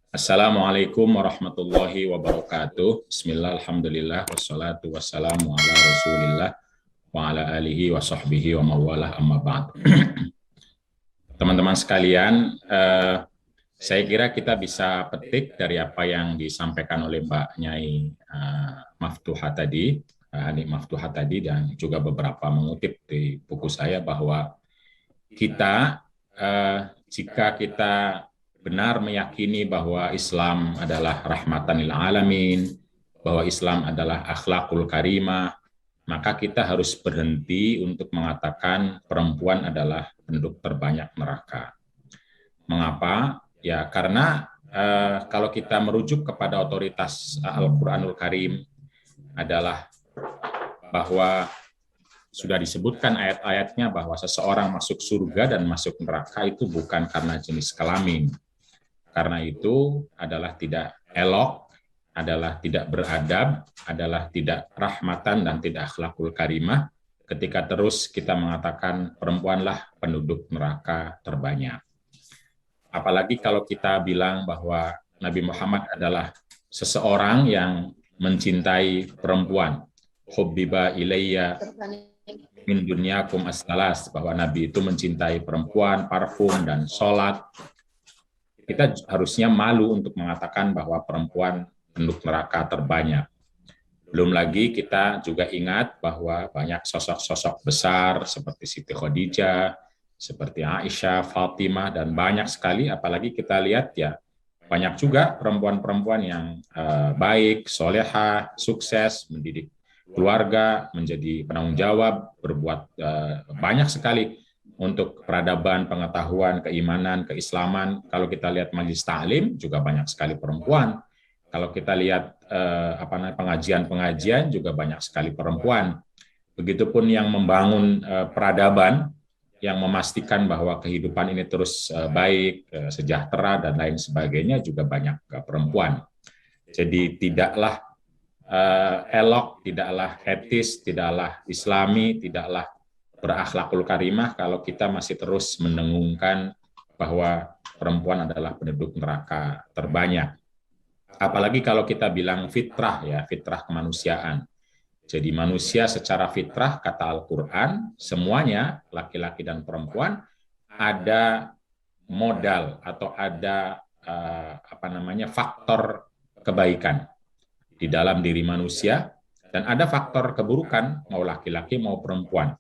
Assalamualaikum warahmatullahi wabarakatuh. Bismillah, alhamdulillah, wassalatu wassalamu ala rasulillah wa ala alihi wa sahbihi wa mawalah amma ba'd. Teman-teman sekalian, saya kira kita bisa petik dari apa yang disampaikan oleh Mbak Nyai Maftuha tadi, Hanik Maftuha tadi, dan juga beberapa mengutip di buku saya bahwa kita, jika kita benar meyakini bahwa Islam adalah rahmatan lil alamin, bahwa Islam adalah akhlakul karimah, maka kita harus berhenti untuk mengatakan perempuan adalah penduduk terbanyak neraka. Mengapa? Ya karena kalau kita merujuk kepada otoritas Al-Quranul Karim adalah bahwa sudah disebutkan ayat-ayatnya bahwa seseorang masuk surga dan masuk neraka itu bukan karena jenis kelamin. Karena itu adalah tidak elok, adalah tidak beradab, adalah tidak rahmatan dan tidak akhlakul karimah ketika terus kita mengatakan perempuanlah penduduk neraka terbanyak. Apalagi kalau kita bilang bahwa Nabi Muhammad adalah seseorang yang mencintai perempuan. Hubbiba ilayya min dunyakum as-salas, bahwa Nabi itu mencintai perempuan, parfum, dan sholat. Kita harusnya malu untuk mengatakan bahwa perempuan penduduk neraka terbanyak. Belum lagi kita juga ingat bahwa banyak sosok-sosok besar seperti Siti Khadijah, seperti Aisyah, Fatimah, dan banyak sekali, apalagi kita lihat ya, banyak juga perempuan-perempuan yang baik, solehah, sukses, mendidik keluarga, menjadi penanggung jawab, berbuat banyak sekali untuk peradaban, pengetahuan, keimanan, keislaman. Kalau kita lihat majelis taklim juga banyak sekali perempuan. Kalau kita lihat pengajian-pengajian juga banyak sekali perempuan. Begitupun yang membangun peradaban, yang memastikan bahwa kehidupan ini terus baik, sejahtera, dan lain sebagainya juga banyak perempuan. Jadi tidaklah elok, tidaklah etis, tidaklah islami, tidaklah berakhlakul karimah kalau kita masih terus mendengungkan bahwa perempuan adalah penduduk neraka terbanyak. Apalagi kalau kita bilang fitrah, ya, fitrah kemanusiaan. Jadi manusia secara fitrah, kata Al-Quran, semuanya, laki-laki dan perempuan, ada modal atau ada faktor kebaikan di dalam diri manusia, dan ada faktor keburukan, mau laki-laki mau perempuan.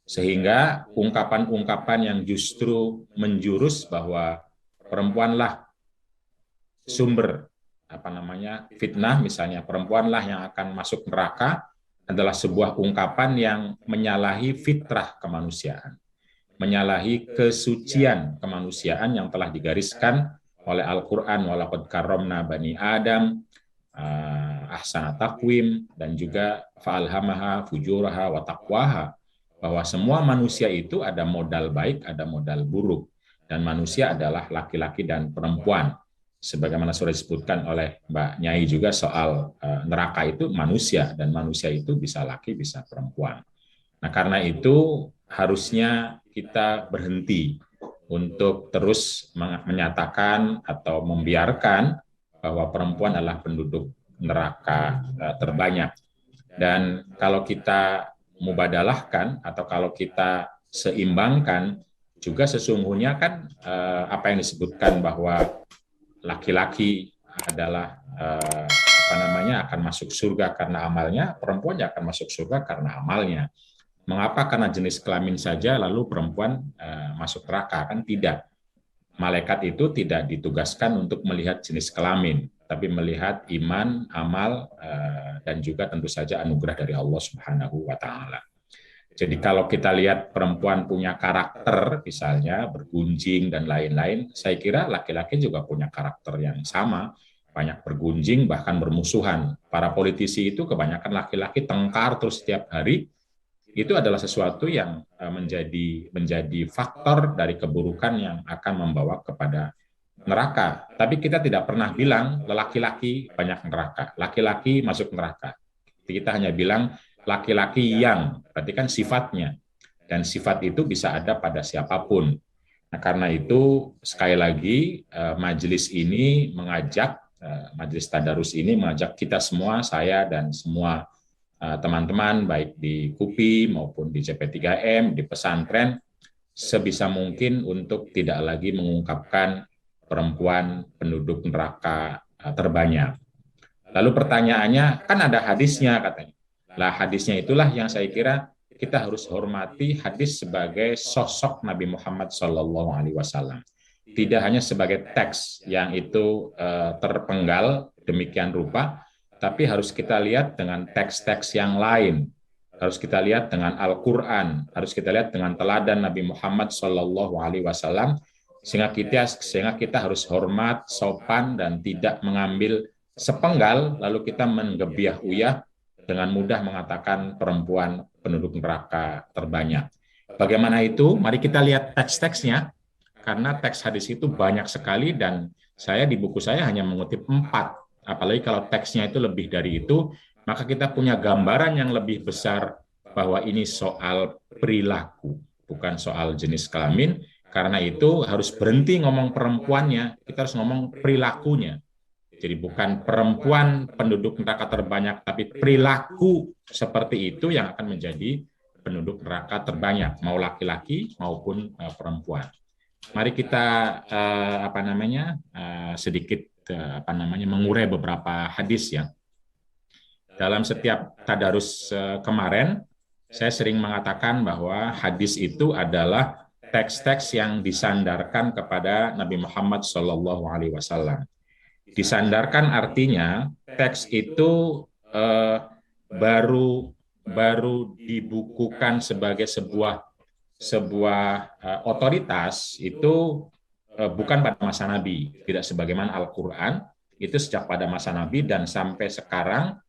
Sehingga ungkapan-ungkapan yang justru menjurus bahwa perempuanlah sumber fitnah, misalnya perempuanlah yang akan masuk neraka, adalah sebuah ungkapan yang menyalahi fitrah kemanusiaan, menyalahi kesucian kemanusiaan yang telah digariskan oleh Al-Quran, walaqad karramna bani Adam, ahsana taqwim, dan juga fa'alhamaha fujuraha wa taqwaha, bahwa semua manusia itu ada modal baik, ada modal buruk, dan manusia adalah laki-laki dan perempuan. Sebagaimana sudah disebutkan oleh Mbak Nyai juga soal neraka itu manusia, dan manusia itu bisa laki, bisa perempuan. Nah, karena itu harusnya kita berhenti untuk terus menyatakan atau membiarkan bahwa perempuan adalah penduduk neraka terbanyak. Dan kalau kita mubadalahkan atau kalau kita seimbangkan, juga sesungguhnya kan apa yang disebutkan bahwa laki-laki adalah akan masuk surga karena amalnya, perempuan akan masuk surga karena amalnya. Mengapa? Karena jenis kelamin saja lalu perempuan masuk neraka? Kan tidak. Malaikat itu tidak ditugaskan untuk melihat jenis kelamin, tapi melihat iman, amal, dan juga tentu saja anugerah dari Allah Subhanahu wa Ta'ala. Jadi kalau kita lihat perempuan punya karakter, misalnya bergunjing dan lain-lain, saya kira laki-laki juga punya karakter yang sama, banyak bergunjing, bahkan bermusuhan. Para politisi itu kebanyakan laki-laki tengkar terus setiap hari, itu adalah sesuatu yang menjadi faktor dari keburukan yang akan membawa kepada neraka. Tapi kita tidak pernah bilang laki-laki banyak neraka, laki-laki masuk neraka. Kita hanya bilang laki-laki yang, berarti kan sifatnya. Dan sifat itu bisa ada pada siapapun. Nah, karena itu sekali lagi majelis ini mengajak, majelis tadarus ini mengajak kita semua, saya dan semua teman-teman baik di KUPI maupun di CP3M, di pesantren, sebisa mungkin untuk tidak lagi mengungkapkan perempuan penduduk neraka terbanyak. Lalu pertanyaannya, kan ada hadisnya katanya. Lah hadisnya itulah yang saya kira kita harus hormati hadis sebagai sosok Nabi Muhammad SAW. Tidak hanya sebagai teks yang itu terpenggal demikian rupa, tapi harus kita lihat dengan teks-teks yang lain. Harus kita lihat dengan Al-Quran, harus kita lihat dengan teladan Nabi Muhammad SAW, sehingga kita harus hormat, sopan, dan tidak mengambil sepenggal, lalu kita menggebiah-uyah dengan mudah mengatakan perempuan penduduk neraka terbanyak. Bagaimana itu? Mari kita lihat teks-teksnya, karena teks hadis itu banyak sekali, dan saya di buku saya hanya mengutip 4. Apalagi kalau teksnya itu lebih dari itu, maka kita punya gambaran yang lebih besar bahwa ini soal perilaku, bukan soal jenis kelamin. Karena itu harus berhenti ngomong perempuannya, kita harus ngomong perilakunya. Jadi bukan perempuan penduduk neraka terbanyak, tapi perilaku seperti itu yang akan menjadi penduduk neraka terbanyak, mau laki-laki maupun perempuan. Mari kita sedikit mengurai beberapa hadis ya. Dalam setiap tadarus kemarin, saya sering mengatakan bahwa hadis itu adalah teks-teks yang disandarkan kepada Nabi Muhammad SAW. Disandarkan artinya teks itu baru dibukukan sebagai sebuah otoritas itu bukan pada masa Nabi, tidak sebagaimana Al-Quran itu sejak pada masa Nabi dan sampai sekarang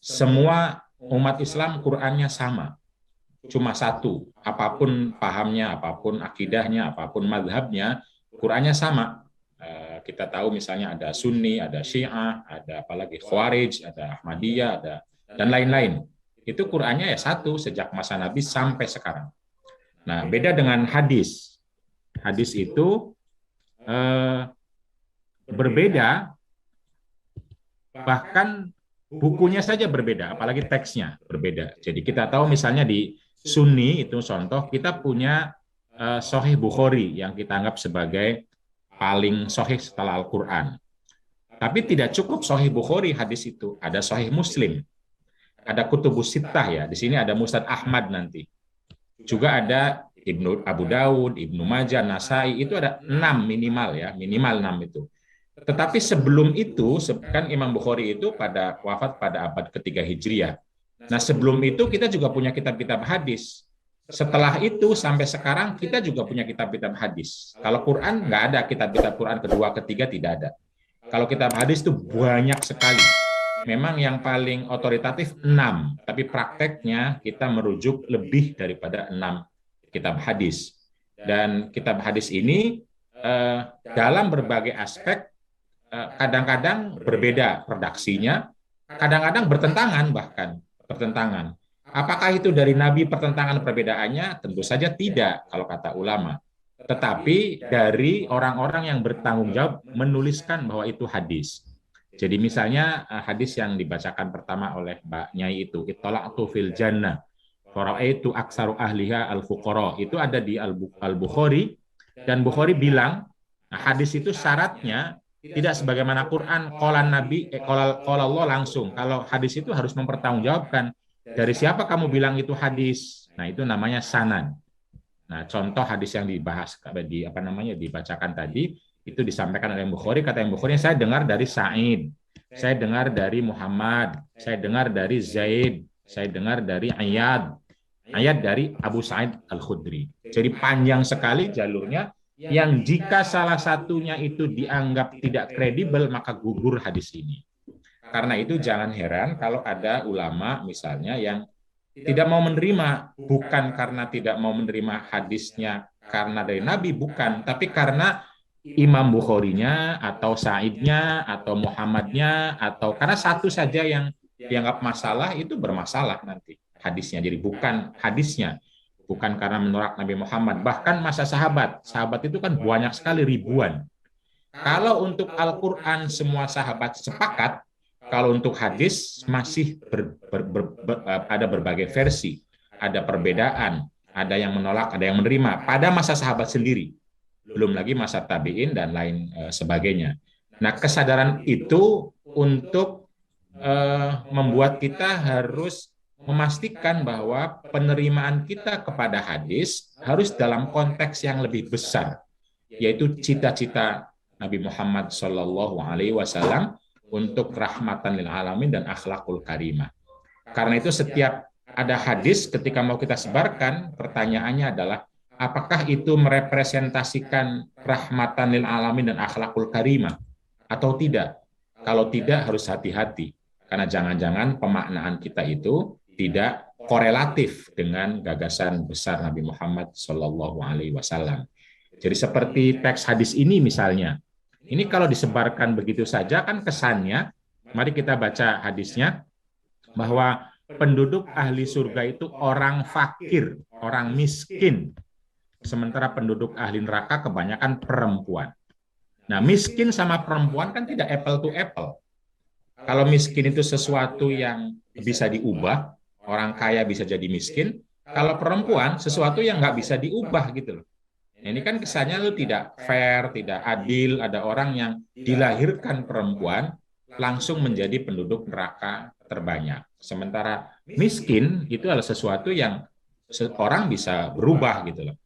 semua umat Islam Qurannya sama, cuma satu, apapun pahamnya, apapun akidahnya, apapun madhabnya, Qurannya sama. Kita tahu misalnya ada Sunni, ada Syiah, ada apalagi Khawarij, ada Ahmadiyah, ada dan lain-lain. Itu Qurannya ya satu sejak masa Nabi sampai sekarang. Nah, beda dengan hadis. Hadis itu berbeda, bahkan bukunya saja berbeda, apalagi teksnya berbeda. Jadi kita tahu misalnya di Sunni itu contoh, kita punya Sahih Bukhari yang kita anggap sebagai paling sahih setelah Al-Quran. Tapi tidak cukup Sahih Bukhari hadis itu, ada Sahih Muslim, ada Kutubus Sittah ya. Di sini ada Musnad Ahmad nanti. Juga ada Ibnu Abu Dawud, Ibnu Majah, Nasai, itu ada 6 minimal ya, minimal 6 itu. Tetapi sebelum itu, kan Imam Bukhari itu wafat pada abad ketiga Hijriah. Nah sebelum itu kita juga punya kitab-kitab hadis. Setelah itu sampai sekarang kita juga punya kitab-kitab hadis. Kalau Quran nggak ada kitab-kitab Quran kedua, ketiga tidak ada. Kalau kitab hadis itu banyak sekali. Memang yang paling otoritatif 6, tapi prakteknya kita merujuk lebih daripada 6 kitab hadis. Dan kitab hadis ini dalam berbagai aspek kadang-kadang berbeda redaksinya, kadang-kadang bertentangan bahkan bertentangan. Apakah itu dari Nabi pertentangan perbedaannya? Tentu saja tidak kalau kata ulama. Tetapi dari orang-orang yang bertanggung jawab menuliskan bahwa itu hadis. Jadi misalnya hadis yang dibacakan pertama oleh Mbak Nyai itu, Ittala'tu fil jannah, fara'aitu aksaru ahliha al-fuqara. Itu ada di Al-Bukhari, dan Bukhari bilang, nah, hadis itu syaratnya tidak sebagaimana Quran, qala Nabi, qala Allah langsung. Kalau hadis itu harus mempertanggungjawabkan, dari siapa kamu bilang itu hadis? Nah, itu namanya sanad. Nah, contoh hadis yang dibahas dibacakan tadi itu disampaikan oleh Bukhari, kata yang Bukhari, saya dengar dari Sa'id, saya dengar dari Muhammad, saya dengar dari Zaid, saya dengar dari Ayad dari Abu Sa'id Al-Khudri. Jadi panjang sekali jalurnya, yang jika salah satunya itu dianggap tidak kredibel, maka gugur hadis ini. Karena itu jangan heran kalau ada ulama misalnya yang tidak mau menerima, bukan karena tidak mau menerima hadisnya karena dari Nabi, bukan, tapi karena Imam Bukharinya atau Sa'idnya atau Muhammadnya, atau karena satu saja yang dianggap masalah itu bermasalah nanti hadisnya. Jadi bukan hadisnya, bukan karena menolak Nabi Muhammad. Bahkan masa sahabat itu kan banyak sekali, ribuan. Kalau untuk Al-Quran semua sahabat sepakat, kalau untuk hadis masih ada berbagai versi, ada perbedaan, ada yang menolak, ada yang menerima pada masa sahabat sendiri, belum lagi masa tabi'in dan lain sebagainya. Nah, kesadaran itu untuk membuat kita harus memastikan bahwa penerimaan kita kepada hadis harus dalam konteks yang lebih besar, yaitu cita-cita Nabi Muhammad SAW untuk rahmatan lil alamin dan akhlakul karimah. Karena itu setiap ada hadis ketika mau kita sebarkan, pertanyaannya adalah apakah itu merepresentasikan rahmatan lil alamin dan akhlakul karimah atau tidak? Kalau tidak harus hati-hati, karena jangan-jangan pemaknaan kita itu tidak korelatif dengan gagasan besar Nabi Muhammad SAW. Jadi seperti teks hadis ini misalnya, ini kalau disebarkan begitu saja kan kesannya, mari kita baca hadisnya, bahwa penduduk ahli surga itu orang fakir, orang miskin, sementara penduduk ahli neraka kebanyakan perempuan. Nah, miskin sama perempuan kan tidak apple to apple. Kalau miskin itu sesuatu yang bisa diubah, orang kaya bisa jadi miskin. Kalau perempuan, sesuatu yang nggak bisa diubah gitu loh. Nah, ini kan kesannya lu tidak fair, tidak adil. Ada orang yang dilahirkan perempuan langsung menjadi penduduk neraka terbanyak. Sementara miskin itu adalah sesuatu yang orang bisa berubah gitu loh.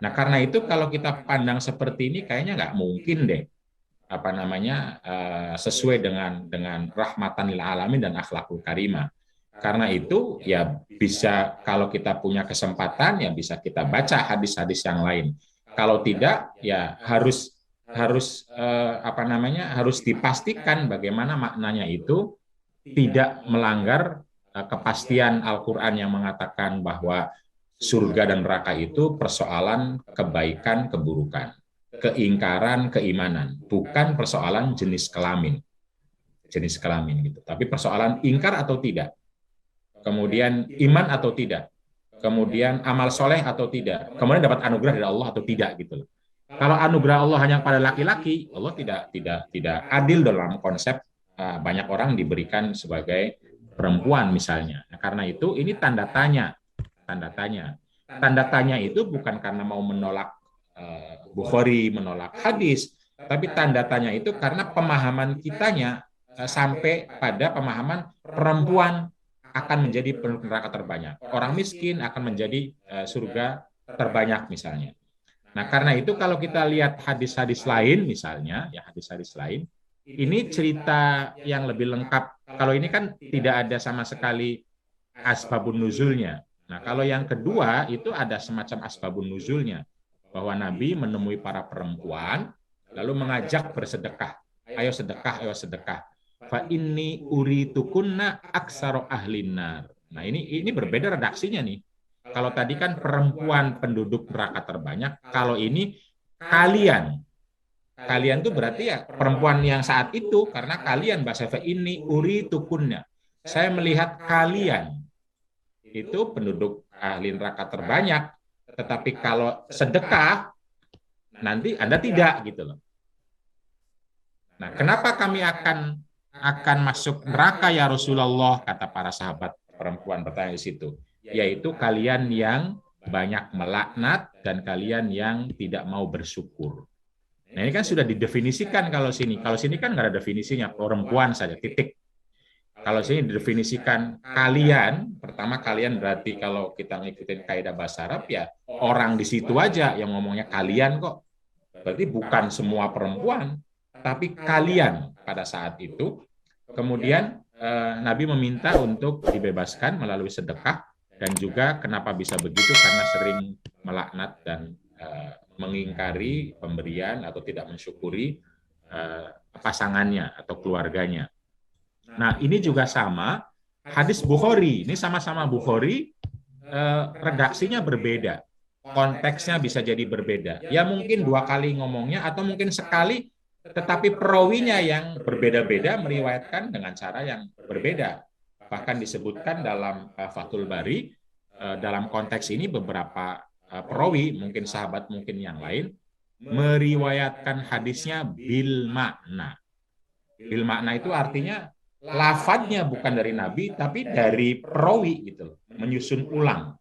Nah, karena itu kalau kita pandang seperti ini kayaknya nggak mungkin deh sesuai dengan rahmatan lil alamin dan akhlakul karimah. Karena itu ya bisa, kalau kita punya kesempatan ya bisa kita baca hadis-hadis yang lain. Kalau tidak ya harus dipastikan bagaimana maknanya itu tidak melanggar kepastian Al-Qur'an yang mengatakan bahwa surga dan neraka itu persoalan kebaikan keburukan, keingkaran keimanan, bukan persoalan jenis kelamin gitu. Tapi persoalan ingkar atau tidak, kemudian iman atau tidak, kemudian amal soleh atau tidak, kemudian dapat anugerah dari Allah atau tidak gitu loh. Kalau anugerah Allah hanya pada laki-laki, Allah tidak adil dalam konsep banyak orang diberikan sebagai perempuan misalnya. Nah, karena itu ini tanda tanya. Tanda tanya itu bukan karena mau menolak Bukhari, menolak hadis, tapi tanda tanya itu karena pemahaman kitanya sampai pada pemahaman perempuan akan menjadi penduduk neraka terbanyak, orang miskin akan menjadi surga terbanyak misalnya. Nah, karena itu kalau kita lihat hadis-hadis lain misalnya, ya hadis-hadis lain, ini cerita yang lebih lengkap. Kalau ini kan tidak ada sama sekali asbabun nuzulnya. Nah, kalau yang kedua itu ada semacam asbabun nuzulnya, bahwa Nabi menemui para perempuan lalu mengajak bersedekah. Ayo sedekah, ayo sedekah. Fa inni uritukunna aksaro ahlinnar. Nah, ini berbeda redaksinya nih. Kalau tadi kan perempuan penduduk neraka terbanyak, kalau ini kalian. Kalian itu berarti ya perempuan yang saat itu, karena kalian bahasa fa inni uritukunna. Saya melihat kalian itu penduduk ahli neraka terbanyak, tetapi kalau sedekah nanti Anda tidak gitu loh. Nah, kenapa kami akan masuk neraka ya Rasulullah, kata para sahabat perempuan bertanya di situ, yaitu kalian yang banyak melaknat dan kalian yang tidak mau bersyukur. Nah, ini kan sudah didefinisikan. Kalau sini kan nggak ada definisinya, perempuan saja, titik. Kalau sini didefinisikan kalian, pertama kalian berarti kalau kita ngikutin kaidah bahasa Arab ya orang di situ aja yang ngomongnya kalian kok. Berarti bukan semua perempuan, tapi kalian pada saat itu. Kemudian Nabi meminta untuk dibebaskan melalui sedekah, dan juga kenapa bisa begitu karena sering melaknat dan mengingkari pemberian atau tidak mensyukuri pasangannya atau keluarganya. Nah, ini juga sama hadis Bukhari. Ini sama-sama Bukhari, redaksinya berbeda. Konteksnya bisa jadi berbeda. Ya mungkin 2 kali ngomongnya atau mungkin sekali, tetapi perawinya yang berbeda-beda meriwayatkan dengan cara yang berbeda. Bahkan disebutkan dalam Fathul Bari, dalam konteks ini beberapa perawi, mungkin sahabat, mungkin yang lain, meriwayatkan hadisnya bil makna. Bil makna itu artinya lafadznya bukan dari Nabi, tapi dari perawi gitu loh, menyusun ulang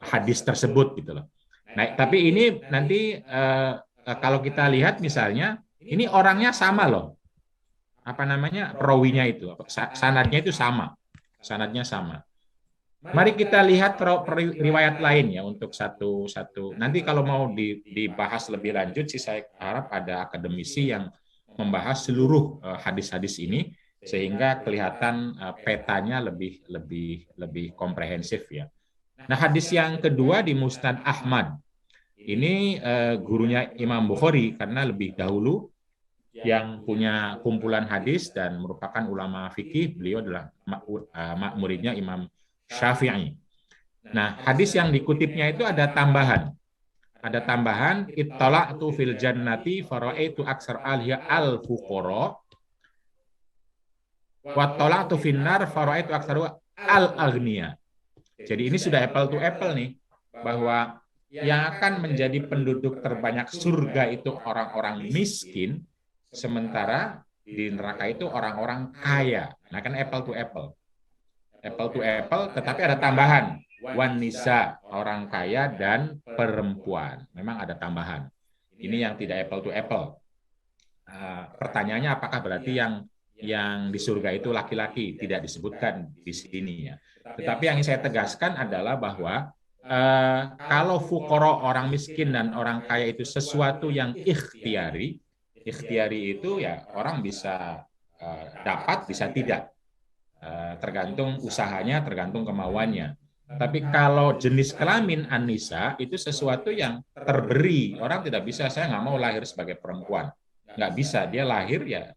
hadis tersebut gitu loh. Nah, tapi ini nanti kalau kita lihat misalnya, ini orangnya sama loh, perawinya itu, sanadnya itu sama, sanadnya sama. Mari kita lihat riwayat lain ya untuk satu-satu. Nanti kalau mau dibahas lebih lanjut sih, saya harap ada akademisi yang membahas seluruh hadis-hadis ini sehingga kelihatan petanya lebih komprehensif ya. Nah, hadis yang kedua di Musnad Ahmad. Ini gurunya Imam Bukhari karena lebih dahulu yang punya kumpulan hadis dan merupakan ulama fikih. Beliau adalah muridnya Imam Syafi'i. Nah, hadis yang dikutipnya itu ada tambahan. Ada tambahan, ittala'tu fil jannati fara'aitu aksar ahliha al-fuqara wa tala'tu finnar fara'aitu aksaru al-aghniya. Jadi ini sudah apple to apple nih, bahwa yang akan menjadi penduduk terbanyak surga itu orang-orang miskin, sementara di neraka itu orang-orang kaya. Nah, kan apple to apple. Apple to apple, tetapi ada tambahan. Wan nisa, orang kaya dan perempuan. Memang ada tambahan. Ini yang tidak apple to apple. Pertanyaannya apakah berarti yang di surga itu laki-laki? Tidak disebutkan di sini ya. Tetapi yang ingin saya tegaskan adalah bahwa kalau fuqara, orang miskin dan orang kaya itu sesuatu yang ikhtiari. Ikhtiari itu ya orang bisa dapat, bisa tidak. Tergantung usahanya, tergantung kemauannya. Tapi kalau jenis kelamin an-nisa itu sesuatu yang terberi. Orang tidak bisa, saya nggak mau lahir sebagai perempuan. Nggak bisa, dia lahir ya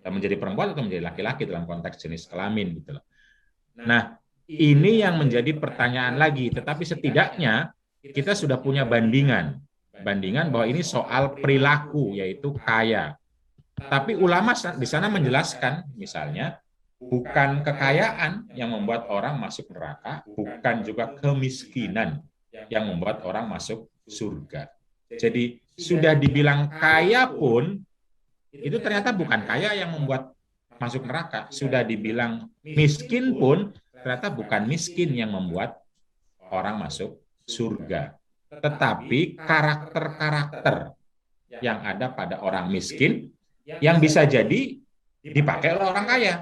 menjadi perempuan atau menjadi laki-laki dalam konteks jenis kelamin gitu loh. Nah, ini yang menjadi pertanyaan lagi. Tetapi setidaknya kita sudah punya bandingan bahwa ini soal perilaku, yaitu kaya. Tapi ulama di sana menjelaskan, misalnya, bukan kekayaan yang membuat orang masuk neraka, bukan juga kemiskinan yang membuat orang masuk surga. Jadi sudah dibilang kaya pun, itu ternyata bukan kaya yang membuat masuk neraka. Sudah dibilang miskin pun, ternyata bukan miskin yang membuat orang masuk surga. Tetapi karakter-karakter yang ada pada orang miskin, yang bisa jadi dipakai oleh orang kaya.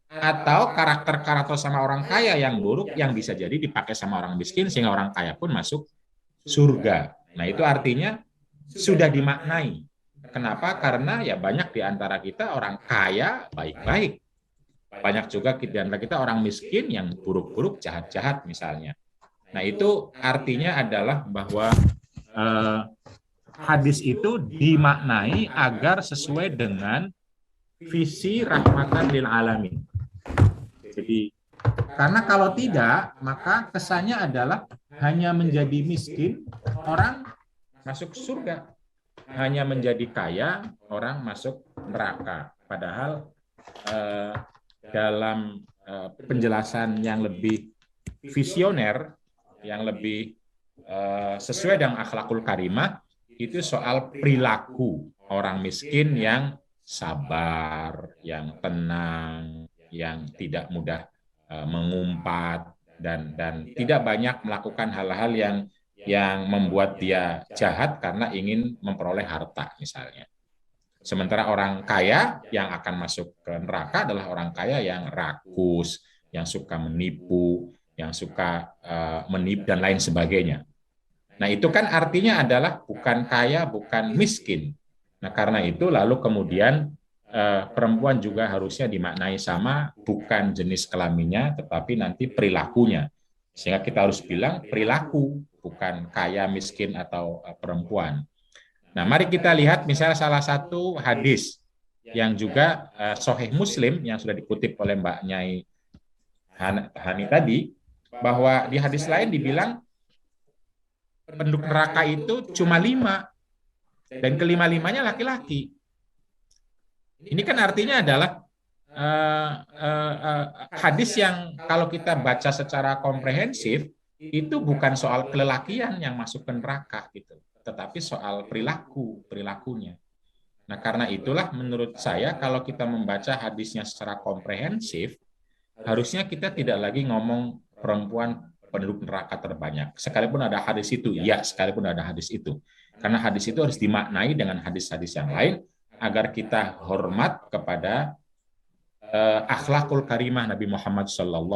Atau karakter-karakter sama orang kaya yang buruk yang bisa jadi dipakai sama orang miskin sehingga orang kaya pun masuk surga. Nah, itu artinya sudah dimaknai. Kenapa? Karena ya banyak di antara kita orang kaya baik-baik. Banyak juga di antara kita orang miskin yang buruk-buruk, jahat-jahat misalnya. Nah, itu artinya adalah bahwa hadis itu dimaknai agar sesuai dengan visi rahmatan lil alamin. Jadi, karena kalau tidak, maka kesannya adalah hanya menjadi miskin, orang masuk surga. Hanya menjadi kaya, orang masuk neraka. Padahal dalam penjelasan yang lebih visioner, yang lebih sesuai dengan akhlakul karimah, itu soal perilaku orang miskin yang sabar, yang tenang, yang tidak mudah mengumpat dan tidak banyak melakukan hal-hal yang membuat dia jahat karena ingin memperoleh harta misalnya. Sementara orang kaya yang akan masuk ke neraka adalah orang kaya yang rakus, yang suka menipu, yang suka menipu dan lain sebagainya. Nah, itu kan artinya adalah bukan kaya, bukan miskin. Nah, karena itu lalu kemudian perempuan juga harusnya dimaknai sama, bukan jenis kelaminnya, tetapi nanti perilakunya. Sehingga kita harus bilang perilaku, bukan kaya, miskin, atau perempuan. Nah, mari kita lihat misalnya salah satu hadis yang juga Sahih Muslim, yang sudah dikutip oleh Mbak Nyai Hani tadi, bahwa di hadis lain dibilang penduduk neraka itu cuma 5, dan kelima-limanya laki-laki. Ini kan artinya adalah hadis yang kalau kita baca secara komprehensif itu bukan soal kelelakian yang masuk ke neraka gitu, tetapi soal perilakunya. Nah, karena itulah menurut saya kalau kita membaca hadisnya secara komprehensif, harusnya kita tidak lagi ngomong perempuan penduduk neraka terbanyak. Sekalipun ada hadis itu, ya sekalipun ada hadis itu. Karena hadis itu harus dimaknai dengan hadis-hadis yang lain agar kita hormat kepada akhlakul karimah Nabi Muhammad SAW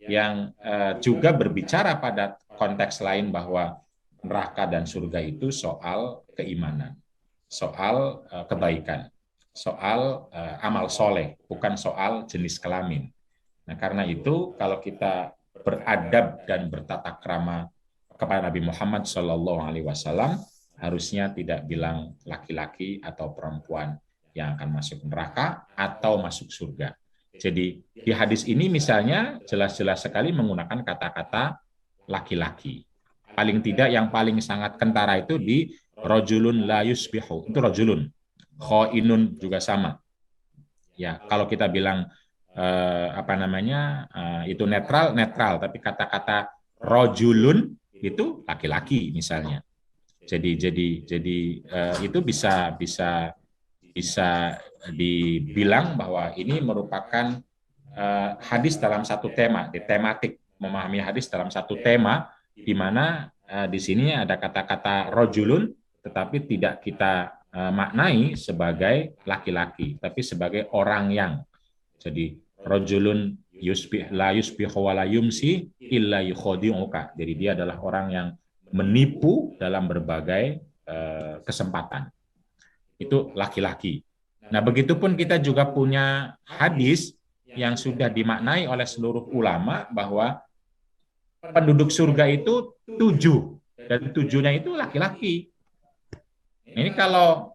yang juga berbicara pada konteks lain bahwa neraka dan surga itu soal keimanan, soal kebaikan, soal amal soleh, bukan soal jenis kelamin. Nah, karena itu kalau kita beradab dan bertata krama kepada Nabi Muhammad SAW, harusnya tidak bilang laki-laki atau perempuan yang akan masuk neraka atau masuk surga. Jadi di hadis ini misalnya jelas-jelas sekali menggunakan kata-kata laki-laki. Paling tidak yang paling sangat kentara itu di rajulun la yusbihu, itu rajulun. Khainun juga sama. Ya, kalau kita bilang itu netral, tapi kata-kata rajulun itu laki-laki misalnya. Jadi itu bisa dibilang bahwa ini merupakan hadis dalam satu tema, di tematik, memahami hadis dalam satu tema, di mana di sini ada kata-kata rojulun, tetapi tidak kita maknai sebagai laki-laki, tapi sebagai orang yang. Jadi rojulun la yusbihu wa la yumsi illa yukhadi'uka. Jadi dia adalah orang yang menipu dalam berbagai kesempatan. Itu laki-laki. Nah, begitupun kita juga punya hadis yang sudah dimaknai oleh seluruh ulama bahwa penduduk surga itu 7, dan 7-nya itu laki-laki. Ini kalau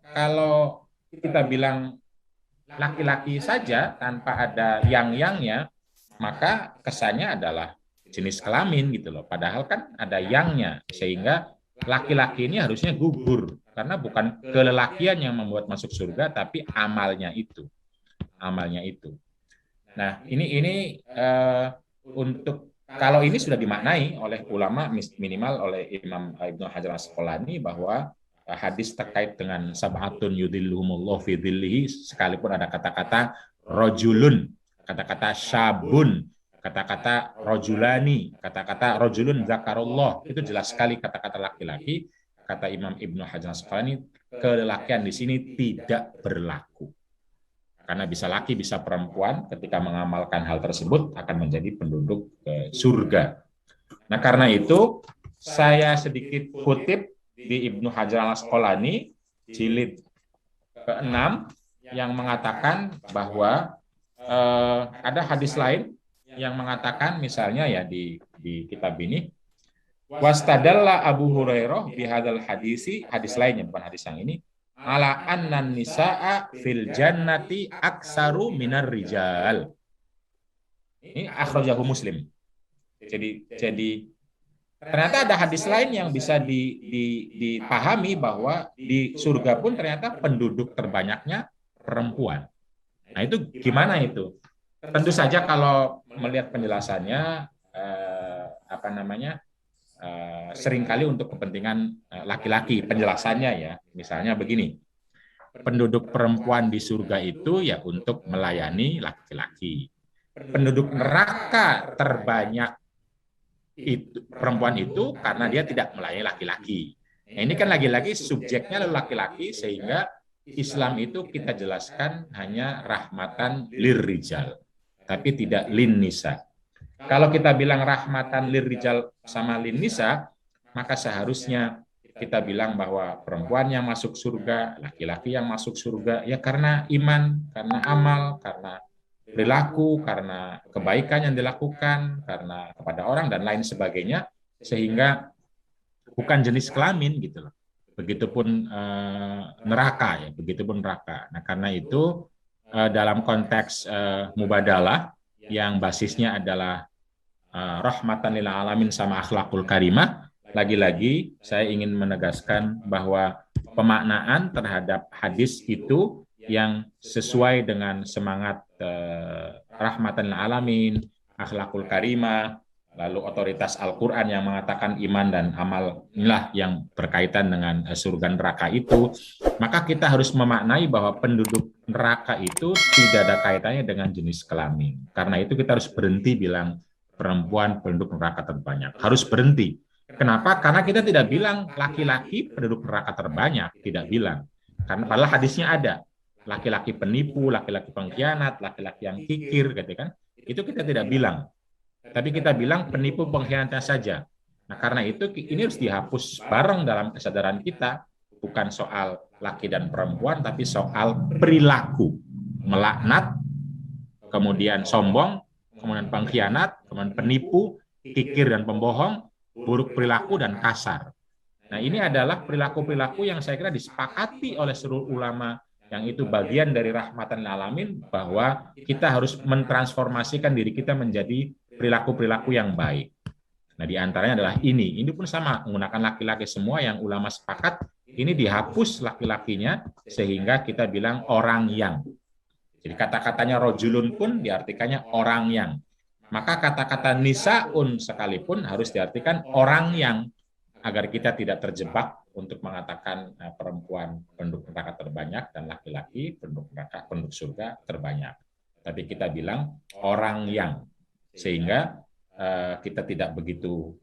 kita bilang laki-laki saja tanpa ada yang-yangnya, maka kesannya adalah jenis kelamin gitu loh. Padahal kan ada yang-nya, sehingga laki-laki ini harusnya gugur. Karena bukan kelelakian yang membuat masuk surga, tapi amalnya itu. Nah, ini untuk kalau ini sudah dimaknai oleh ulama, minimal oleh Imam Ibnu Hajar Asqalani, bahwa hadis terkait dengan sab'atun yudhilluhumullah fi dhillihi, sekalipun ada kata-kata rojulun, kata-kata syabun, kata-kata rojulani, kata-kata rojulun zakarullah, itu jelas sekali kata-kata laki-laki. Kata Imam Ibnu Hajar Asqalani, kelelakian di sini tidak berlaku. Karena bisa laki, bisa perempuan, ketika mengamalkan hal tersebut akan menjadi penduduk surga. Nah, karena itu saya sedikit kutip di Ibnu Hajar Asqalani, jilid ke-6, yang mengatakan bahwa ada hadis lain yang mengatakan, misalnya ya di kitab ini, wastadalla Abu Hurairah bihadzal hadisi, hadis lainnya bukan hadis yang ini, ala annan nisaa fil jannati aksaru minar rijal. Ini akhrajahu Muslim. Jadi ternyata ada hadis lain yang bisa dipahami bahwa di surga pun ternyata penduduk terbanyaknya perempuan. Nah, itu gimana itu? Tentu saja kalau melihat penjelasannya seringkali untuk kepentingan laki-laki penjelasannya ya. Misalnya begini, penduduk perempuan di surga itu ya untuk melayani laki-laki. Penduduk neraka terbanyak itu perempuan itu karena dia tidak melayani laki-laki. Nah, ini kan lagi-lagi subjeknya laki-laki, sehingga Islam itu kita jelaskan hanya rahmatan lirrijal, tapi tidak lin nisa. Kalau kita bilang rahmatan lirrijal sama lin nisa, maka seharusnya kita bilang bahwa perempuan yang masuk surga, laki-laki yang masuk surga, ya karena iman, karena amal, karena perilaku, karena kebaikan yang dilakukan, karena kepada orang dan lain sebagainya, sehingga bukan jenis kelamin gitu loh. Begitupun neraka ya, begitupun neraka. Nah, karena itu dalam konteks mubadalah yang basisnya adalah rahmatan lil alamin sama akhlakul karimah, lagi-lagi saya ingin menegaskan bahwa pemaknaan terhadap hadis itu yang sesuai dengan semangat rahmatan lil alamin, akhlakul karimah, lalu otoritas Al-Quran yang mengatakan iman dan amal inilah yang berkaitan dengan surga neraka itu, maka kita harus memaknai bahwa penduduk neraka itu tidak ada kaitannya dengan jenis kelamin. Karena itu kita harus berhenti bilang perempuan penduduk neraka terbanyak. Harus berhenti. Kenapa? Karena kita tidak bilang laki-laki penduduk neraka terbanyak, tidak bilang. Karena padahal hadisnya ada. Laki-laki penipu, laki-laki pengkhianat, laki-laki yang kikir, gitu kan. Itu kita tidak bilang. Tapi kita bilang penipu pengkhianatnya saja. Nah, karena itu ini harus dihapus bareng dalam kesadaran kita, bukan soal laki dan perempuan, tapi soal perilaku. Melaknat, kemudian sombong, kemudian pengkhianat, kemudian penipu, kikir dan pembohong, buruk perilaku dan kasar. Nah, ini adalah perilaku-perilaku yang saya kira disepakati oleh seluruh ulama, yang itu bagian dari rahmatan lil alamin, bahwa kita harus mentransformasikan diri kita menjadi perilaku-perilaku yang baik. Nah, di antaranya adalah ini pun sama, menggunakan laki-laki semua yang ulama sepakat, ini dihapus laki-lakinya, sehingga kita bilang orang yang. Jadi kata-katanya rojulun pun diartikannya orang yang. Maka kata-kata nisaun sekalipun harus diartikan orang yang, agar kita tidak terjebak untuk mengatakan perempuan penduduk neraka terbanyak dan laki-laki penduduk neraka, penduduk surga terbanyak. Tapi kita bilang orang yang, sehingga kita tidak begitu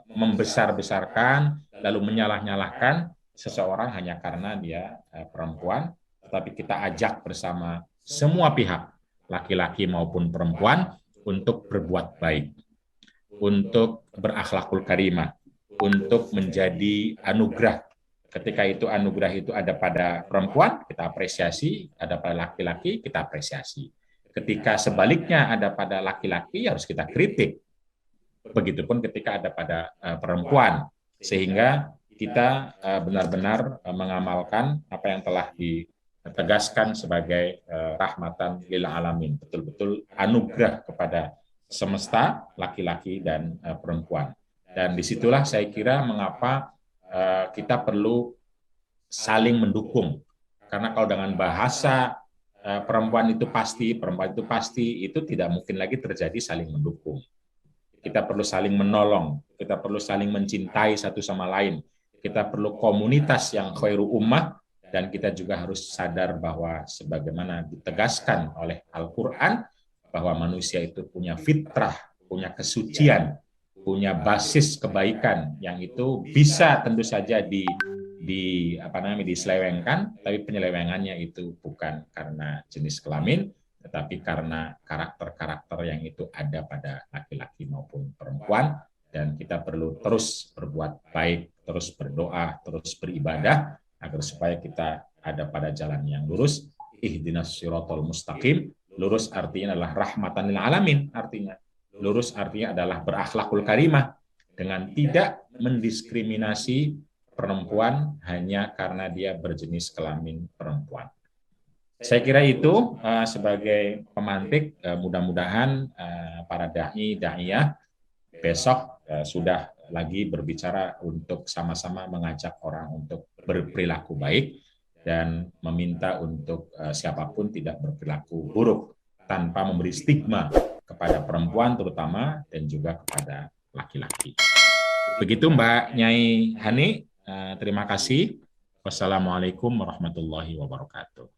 membesar-besarkan lalu menyalah-nyalahkan seseorang hanya karena dia perempuan, tetapi kita ajak bersama semua pihak, laki-laki maupun perempuan, untuk berbuat baik, untuk berakhlakul karimah, untuk menjadi anugerah. Ketika itu anugerah itu ada pada perempuan, kita apresiasi, ada pada laki-laki, kita apresiasi. Ketika sebaliknya ada pada laki-laki, harus kita kritik. Begitupun ketika ada pada perempuan, sehingga kita benar-benar mengamalkan apa yang telah ditegaskan sebagai rahmatan lil alamin, betul-betul anugerah kepada semesta, laki-laki dan perempuan. Dan disitulah saya kira mengapa kita perlu saling mendukung. Karena kalau dengan bahasa perempuan itu pasti, itu tidak mungkin lagi terjadi saling mendukung. Kita perlu saling menolong, kita perlu saling mencintai satu sama lain, kita perlu komunitas yang khairu ummah, dan kita juga harus sadar bahwa sebagaimana ditegaskan oleh Al-Quran, bahwa manusia itu punya fitrah, punya kesucian, punya basis kebaikan, yang itu bisa tentu saja diselewengkan, tapi penyelewengannya itu bukan karena jenis kelamin, tetapi karena karakter-karakter yang itu ada pada laki-laki maupun perempuan. Dan kita perlu terus berbuat baik, terus berdoa, terus beribadah, agar supaya kita ada pada jalan yang lurus. Ihdinas siratal mustaqim. Lurus artinya adalah rahmatan lil alamin, artinya. Lurus artinya adalah berakhlakul karimah, dengan tidak mendiskriminasi perempuan hanya karena dia berjenis kelamin perempuan. Saya kira itu sebagai pemantik, mudah-mudahan para dai-daiyah besok sudah lagi berbicara untuk sama-sama mengajak orang untuk berperilaku baik dan meminta untuk siapapun tidak berperilaku buruk tanpa memberi stigma kepada perempuan terutama dan juga kepada laki-laki. Begitu Mbak Nyai Hani, terima kasih. Wassalamualaikum warahmatullahi wabarakatuh.